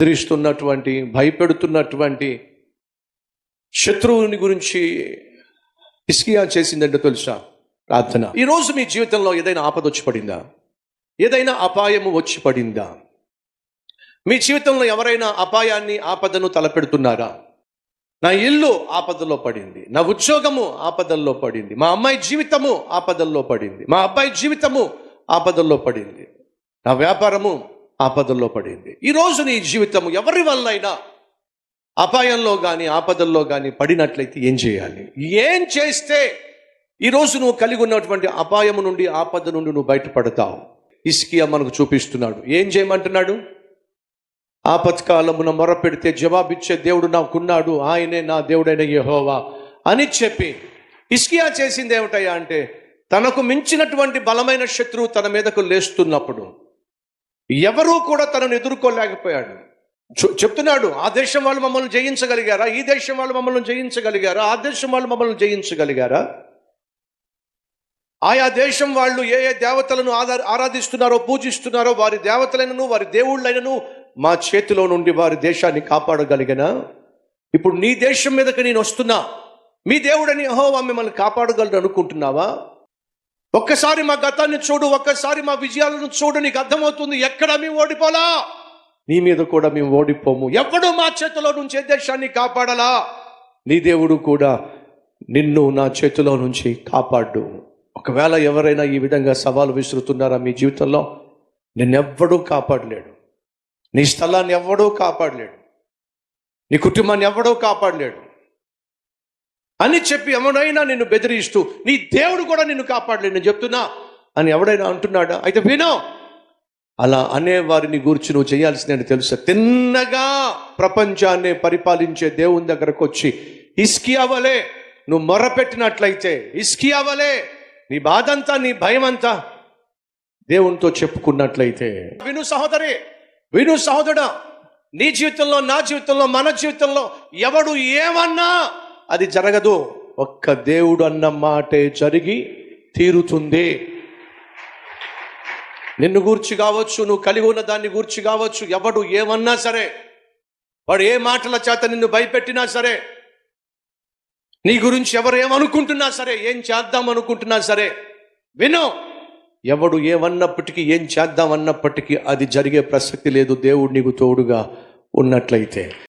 బెదిరిస్తున్నటువంటి భయపెడుతున్నటువంటి శత్రువుని గురించి హిజ్కియా చేసిందంటే తెలుసా? ప్రార్థన. ఈరోజు మీ జీవితంలో ఏదైనా ఆపద వచ్చి పడిందా? ఏదైనా అపాయము వచ్చి పడిందా? మీ జీవితంలో ఎవరైనా అపాయాన్ని ఆపదను తలపెడుతున్నారా? నా ఇల్లు ఆపదల్లో పడింది, నా ఉద్యోగము ఆపదల్లో పడింది, మా అమ్మాయి జీవితము ఆపదల్లో పడింది, మా అబ్బాయి జీవితము ఆపదల్లో పడింది, నా వ్యాపారము ఆపదల్లో పడింది. ఈరోజు నీ జీవితము ఎవరి వల్లైనా అపాయంలో కానీ ఆపదల్లో కానీ పడినట్లయితే ఏం చేయాలి? ఏం చేస్తే ఈరోజు నువ్వు కలిగి ఉన్నటువంటి అపాయము నుండి ఆపద నుండి నువ్వు బయటపడతావు? హిజ్కియా మనకు చూపిస్తున్నాడు. ఏం చేయమంటున్నాడు? ఆపత్కాలమున మొరపెడితే జవాబిచ్చే దేవుడు నాకున్నాడు, ఆయనే నా దేవుడైన యెహోవా అని చెప్పి హిజ్కియా చేసింది ఏమిటయ్యా అంటే, తనకు మించినటువంటి బలమైన శత్రువు తన మీదకు లేస్తున్నప్పుడు ఎవరూ కూడా తనను ఎదుర్కోలేకపోయాడు. చెప్తున్నాడు, ఆ దేశం వాళ్ళు మమ్మల్ని జయించగలిగారా? ఈ దేశం వాళ్ళు మమ్మల్ని జయించగలిగారా? ఆ దేశం వాళ్ళు మమ్మల్ని జయించగలిగారా? ఆయా దేశం వాళ్ళు ఏ ఏ దేవతలను ఆరాధిస్తున్నారో పూజిస్తున్నారో వారి దేవతలైనను వారి దేవుళ్ళైనను మా చేతిలో నుండి వారి దేశాన్ని కాపాడగలిగినా, ఇప్పుడు నీ దేశం మీదకి నేను వస్తున్నా, మీ దేవుడని యెహోవా మిమ్మల్ని కాపాడగలడు అనుకుంటున్నావా? ఒక్కసారి మా గతాన్ని చూడు, ఒక్కసారి మా విజయాలను చూడు, నీకు అర్థమవుతుంది ఎక్కడ మేము ఓడిపోలా, నీ మీద కూడా మేము ఓడిపోము. ఎవడు మా చేతిలో నుంచి ఏ దేశాన్ని కాపాడాలా? నీ దేవుడు కూడా నిన్ను నా చేతిలో నుంచి కాపాడు. ఒకవేళ ఎవరైనా ఈ విధంగా సవాలు విసురుతున్నారా మీ జీవితంలో? నిన్నెవ్వడూ కాపాడలేడు, నీ స్థలాన్ని ఎవడూ కాపాడలేడు, నీ కుటుంబాన్ని ఎవడూ కాపాడలేడు అని చెప్పి ఎవడైనా నిన్ను బెదిరిస్తూ నీ దేవుడు కూడా నిన్ను కాపాడలేడు నేను చెప్తున్నా అని ఎవడైనా అంటున్నాడా? అయితే వినో, అలా అనే వారిని గురించి నువ్వు చేయాల్సిందని తెలుసా? తిన్నగా ప్రపంచాన్ని పరిపాలించే దేవుని దగ్గరకు వచ్చి హిజ్కియా వలె నువ్వు మొరపెట్టినట్లయితే, హిజ్కియా వలె నీ బాధంతా నీ భయమంతా దేవునితో చెప్పుకున్నట్లయితే, విను సహోదరి, విను సహోదరుడా, నీ జీవితంలో, నా జీవితంలో, మన జీవితంలో ఎవడు ఏమన్నా అది జరగదు. ఒక్క దేవుడు అన్న మాటే జరిగి తీరుతుంది. నిన్ను గూర్చి కావచ్చు, నువ్వు కలిగి ఉన్న దాన్ని గూర్చి కావచ్చు, ఎవడు ఏమన్నా సరే, వాడు ఏ మాటల చేత నిన్ను భయపెట్టినా సరే, నీ గురించి ఎవరు ఏమనుకుంటున్నా సరే, ఏం చేద్దాం అనుకుంటున్నా సరే, విను, ఎవడు ఏమన్నప్పటికీ, ఏం చేద్దాం అన్నప్పటికీ అది జరిగే ప్రసక్తి లేదు, దేవుడు నీకు తోడుగా ఉన్నట్లయితే.